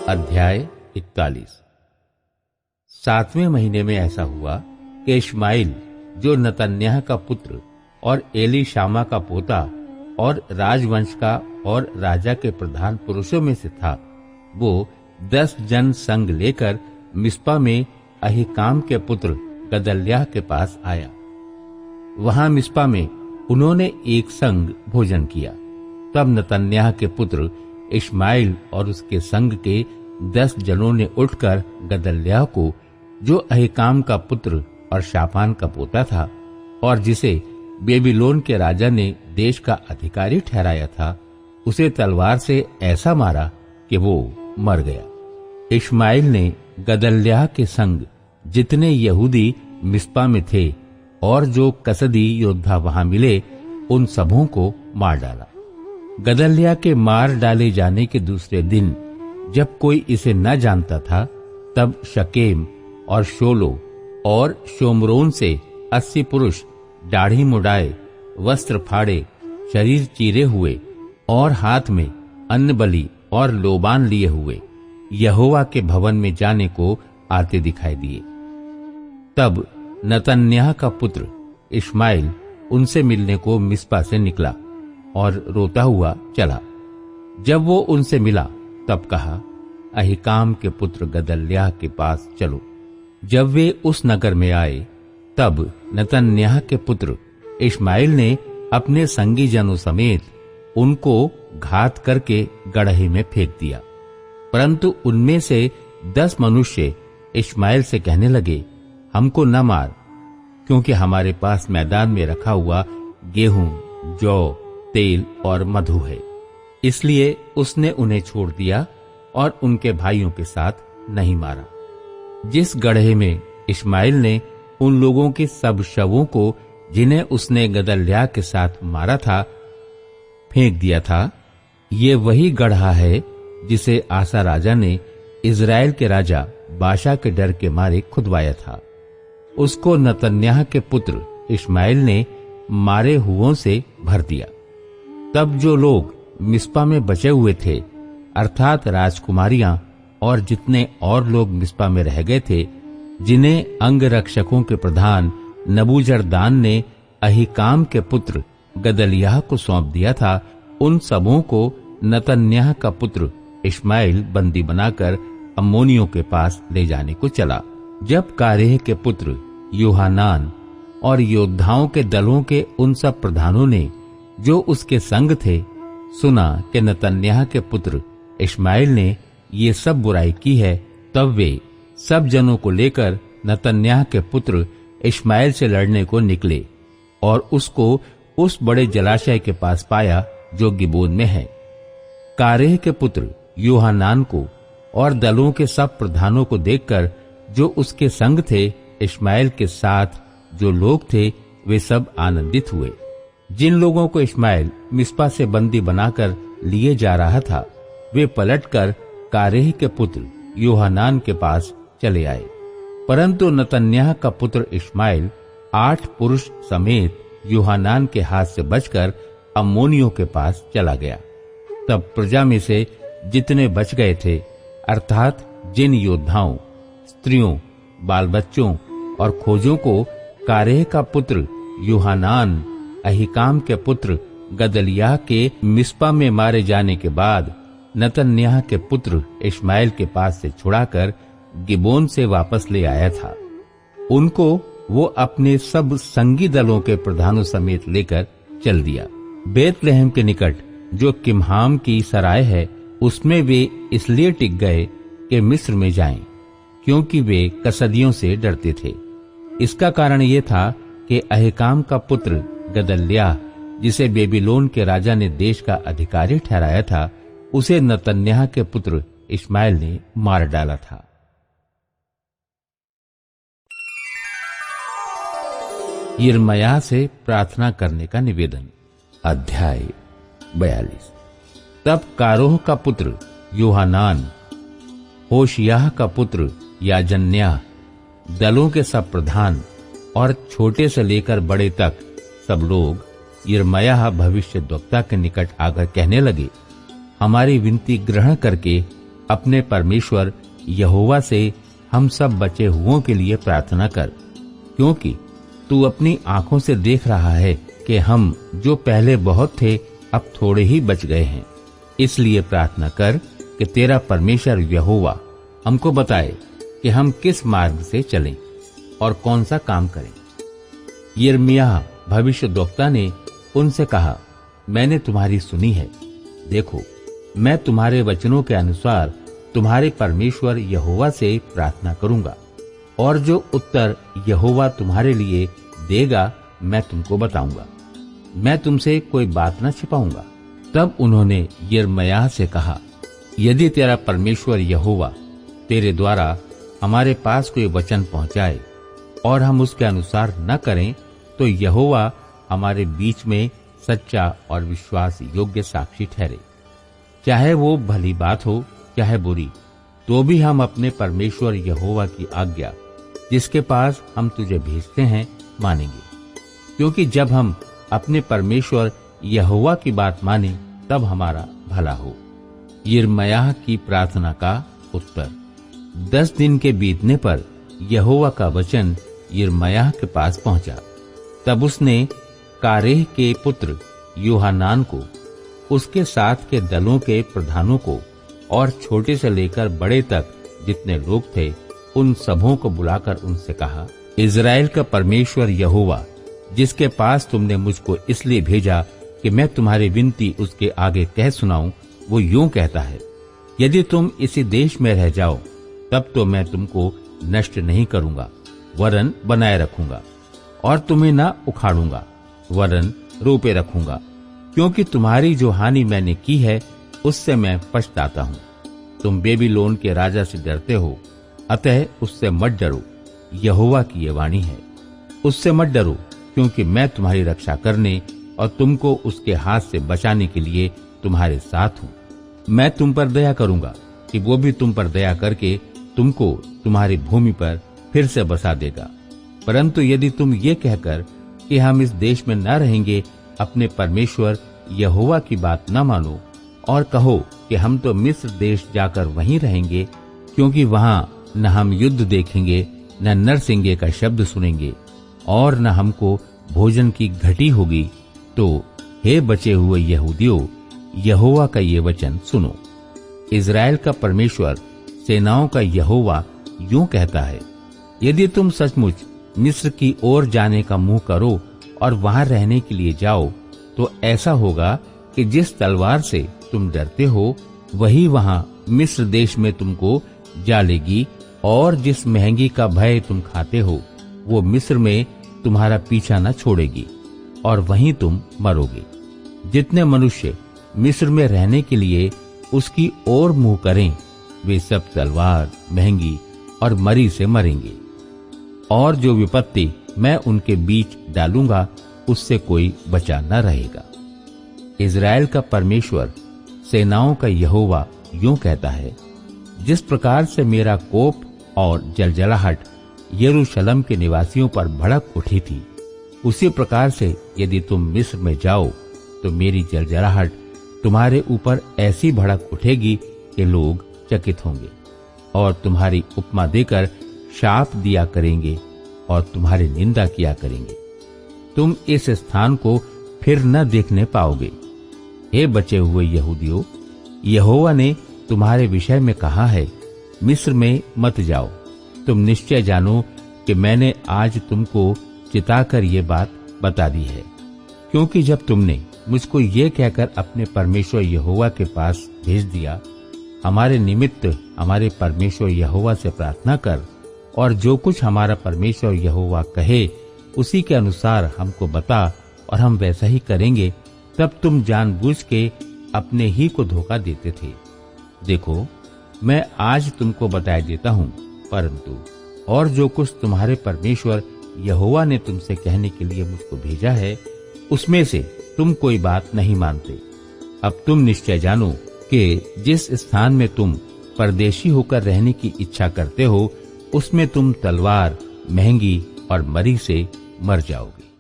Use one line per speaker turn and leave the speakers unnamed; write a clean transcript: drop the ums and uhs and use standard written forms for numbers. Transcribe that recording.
अध्याय 41। 7वें महीने में ऐसा हुआ कि इश्माइल, जो नतन्याह का पुत्र और एलीशामा का पोता और राजवंश का और राजा के प्रधान पुरुषों में से था, वो 10 जन संग लेकर मिस्पा में अहीकाम के पुत्र गदल्याह के पास आया। वहां मिस्पा में उन्होंने एक संग भोजन किया। तब नतन्याह के पुत्र इश्माइल और उसके संग के 10 जनों ने उठकर गदल्याह को, जो अहीकाम का पुत्र और शापान का पोता था और जिसे बेबीलोन के राजा ने देश का अधिकारी ठहराया था, उसे तलवार से ऐसा मारा कि वो मर गया। इश्माइल ने गदल्याह के संग जितने यहूदी मिस्पा में थे और जो कसदी योद्धा वहां मिले, उन सबों को मार डाला। गदल्याह के मार डाले जाने के दूसरे दिन, जब कोई इसे न जानता था, तब शकेम और शोलो और शोमरोन से 80 पुरुष दाढ़ी मुड़ाए, वस्त्र फाड़े, शरीर चीरे हुए और हाथ में अन्न बलि और लोबान लिए हुए यहोवा के भवन में जाने को आते दिखाई दिए। तब नतन्याह का पुत्र इश्माइल उनसे मिलने को मिस्पा से निकला और रोता हुआ चला। जब वो उनसे मिला तब कहा, अहीकाम के पुत्र गदल्याह के पास चलो। जब वे उस नगर में आए, तब नतन्याह के पुत्र इश्माइल ने अपने संगी जनों समेत उनको घात करके गड़हे में फेंक दिया। परंतु उनमें से 10 मनुष्य इश्माइल से कहने लगे, हमको न मार, क्योंकि हमारे पास मैदान में रखा हुआ गेहूं, जौ, तेल और मधु है। इसलिए उसने उन्हें छोड़ दिया और उनके भाइयों के साथ नहीं मारा। जिस गड्ढे में इश्माइल ने उन लोगों के सब शवों को, जिन्हें उसने गदल्याह के साथ मारा था, फेंक दिया था, ये वही गड्ढा है जिसे आसा राजा ने इजराइल के राजा बाशा के डर के मारे खुदवाया था। उसको नतन्याह के पुत्र इश्माइल ने मारे हुओं से भर दिया। तब जो लोग मिस्पा में बचे हुए थे, अर्थात राजकुमारियां और जितने और लोग मिस्पा में रह गए थे, जिन्हें अंगरक्षकों के प्रधान नबूजरदान ने अहीकाम के पुत्र गदल्याह को सौंप दिया था, उन सबों को नतन्याह का पुत्र इश्माइल बंदी बनाकर अम्मोनियों के पास ले जाने को चला। जब कारेह के पुत्र यूहानान और योद्धाओं के दलों के उन सब प्रधानों ने, जो उसके संग थे, सुना कि नतन्याह के पुत्र इश्माइल ने ये सब बुराई की है, तब वे सब जनों को लेकर नतन्याह के पुत्र इश्माइल से लड़ने को निकले और उसको उस बड़े जलाशय के पास पाया जो गिबोन में है। कारेह के पुत्र यूहानान को और दलों के सब प्रधानों को देखकर, जो उसके संग थे, इश्माइल के साथ जो लोग थे, वे सब आनंदित हुए। जिन लोगों को इश्माइल मिस्पा से बंदी बनाकर लिए जा रहा था, वे पलटकर कारेह के पुत्र यूहानान के पास चले आए। परंतु नतन्याह का पुत्र इश्माइल 8 पुरुष समेत यूहानान के हाथ से बचकर अम्मोनियों के पास चला गया। तब प्रजा में से जितने बच गए थे, अर्थात जिन योद्धाओं, स्त्रियों, बाल बच्चों और खोजों को कारेह का पुत्र यूहानान अहीकाम के पुत्र गदल्याह के मिस्पा में मारे जाने के बाद नतन्याह के पुत्र इश्माइल के पास से छुड़ाकर गिबोन से वापस ले आया था, उनको वो अपने सब संगी दलों के प्रधानों समेत लेकर चल दिया। बेतलहम के निकट जो किमहाम की सराय है, उसमें वे इसलिए टिक गए कि मिस्र में जाएं, क्योंकि वे कसदियों से डरते थे। इसका कारण ये था कि अहीकाम का पुत्र गदल्याह, जिसे बेबीलोन के राजा ने देश का अधिकारी ठहराया था, उसे नतन्याह के पुत्र इश्माइल ने मार डाला था। यिर्मयाह से प्रार्थना करने का निवेदन। अध्याय 42। तब कारोह का पुत्र यूहानान, होशियाह का पुत्र याजन्याह, दलों के सब प्रधान और छोटे से लेकर बड़े तक सब लोग यिर्मयाह भविष्यद्वक्ता के निकट आकर कहने लगे, हमारी विनती ग्रहण करके अपने परमेश्वर यहोवा से हम सब बचे हुओं के लिए प्रार्थना कर, क्योंकि तू अपनी आंखों से देख रहा है कि हम जो पहले बहुत थे अब थोड़े ही बच गए हैं। इसलिए प्रार्थना कर कि तेरा परमेश्वर यहोवा हमको बताए कि हम किस मार्ग से चलें और कौन सा काम करें। यिर्मयाह भविष्यद्वक्ता ने उनसे कहा, मैंने तुम्हारी सुनी है। देखो, मैं तुम्हारे वचनों के अनुसार तुम्हारे परमेश्वर यहोवा से प्रार्थना करूंगा, और जो उत्तर यहोवा तुम्हारे लिए देगा मैं तुमको बताऊंगा। मैं तुमसे कोई बात न छिपाऊंगा। तब उन्होंने यिर्मयाह से कहा, यदि तेरा परमेश्वर यहोवा तेरे द्वारा हमारे पास कोई वचन पहुंचाए और हम उसके अनुसार न करें, तो यहोवा हमारे बीच में सच्चा और विश्वास योग्य साक्षी ठहरे। चाहे वो भली बात हो चाहे बुरी, तो भी हम अपने परमेश्वर यहोवा की आज्ञा जिसके पास हम तुझे भेजते हैं मानेंगे, क्योंकि जब हम अपने परमेश्वर यहोवा की बात माने तब हमारा भला हो। यिर्मयाह की प्रार्थना का उत्तर। 10 दिन के बीतने पर यहोवा का वचन यिर्मयाह के पास पहुंचा। तब उसने कारेह के पुत्र यूहानान को, उसके साथ के दलों के प्रधानों को और छोटे से लेकर बड़े तक जितने लोग थे उन सबों को बुलाकर उनसे कहा, इज़राइल का परमेश्वर यहोवा जिसके पास तुमने मुझको इसलिए भेजा कि मैं तुम्हारी विनती उसके आगे कह सुनाऊं, वो यूं कहता है, यदि तुम इसी देश में रह जाओ तब तो मैं तुमको नष्ट नहीं करूंगा, वरन बनाए रखूंगा, और तुम्हें न उखाड़ूंगा, वरन रोपे रखूंगा, क्योंकि तुम्हारी जो हानि मैंने की है उससे मैं पछताता हूँ। तुम बेबीलोन के राजा से डरते हो, अतः उससे मत डरो, यहोवा की ये वाणी है। उससे मत डरो, क्योंकि मैं तुम्हारी रक्षा करने और तुमको उसके हाथ से बचाने के लिए तुम्हारे साथ हूँ। मैं तुम पर दया करूंगा कि वो भी तुम पर दया करके तुमको तुम्हारी भूमि पर फिर से बसा देगा। परंतु यदि तुम ये कहकर कि हम इस देश में न रहेंगे अपने परमेश्वर यहोवा की बात न मानो और कहो कि हम तो मिस्र देश जाकर वहीं रहेंगे, क्योंकि वहां न हम युद्ध देखेंगे, न नरसिंगे का शब्द सुनेंगे और न हमको भोजन की घटी होगी, तो हे बचे हुए यहूदियों, यहोवा का ये वचन सुनो। इज़राइल का परमेश्वर सेनाओं का यहोवा यूं कहता है, यदि तुम सचमुच मिस्र की ओर जाने का मुंह करो और वहां रहने के लिए जाओ, तो ऐसा होगा कि जिस तलवार से तुम डरते हो वही वहां मिस्र देश में तुमको जा लेगी, और जिस महंगी का भय तुम खाते हो वो मिस्र में तुम्हारा पीछा न छोड़ेगी, और वहीं तुम मरोगे। जितने मनुष्य मिस्र में रहने के लिए उसकी ओर मुंह करें, वे सब तलवार, महंगी और मरी से मरेंगे, और जो विपत्ति मैं उनके बीच डालूंगा उससे कोई बचा न रहेगा। इज़राइल का परमेश्वर सेनाओं का यहोवा यूं कहता है, जिस प्रकार से मेरा कोप और जलजलाहट यरूशलेम के निवासियों पर भड़क उठी थी, उसी प्रकार से यदि तुम मिस्र में जाओ तो मेरी जलजलाहट तुम्हारे ऊपर ऐसी भड़क उठेगी कि लोग चकित होंगे और तुम्हारी उपमा देकर शाप दिया करेंगे और तुम्हारी निंदा किया करेंगे। तुम इस स्थान को फिर न देखने पाओगे। हे बचे हुए यहूदियों, यहोवा ने तुम्हारे विषय में कहा है, मिस्र में मत जाओ। तुम निश्चय जानो कि मैंने आज तुमको चिताकर ये बात बता दी है, क्योंकि जब तुमने मुझको ये कहकर अपने परमेश्वर यहोवा के पास भेज दिया, हमारे निमित्त हमारे परमेश्वर यहोवा से प्रार्थना कर, और जो कुछ हमारा परमेश्वर यहोवा कहे उसी के अनुसार हमको बता और हम वैसा ही करेंगे, तब तुम जानबूझ के अपने ही को धोखा देते थे। देखो, मैं आज तुमको बताए देता हूँ, परंतु और जो कुछ तुम्हारे परमेश्वर यहोवा ने तुमसे कहने के लिए मुझको भेजा है, उसमें से तुम कोई बात नहीं मानते। अब तुम निश्चय जानो कि जिस स्थान में तुम परदेशी होकर रहने की इच्छा करते हो, उसमें तुम तलवार, महंगी और मरी से मर जाओगे।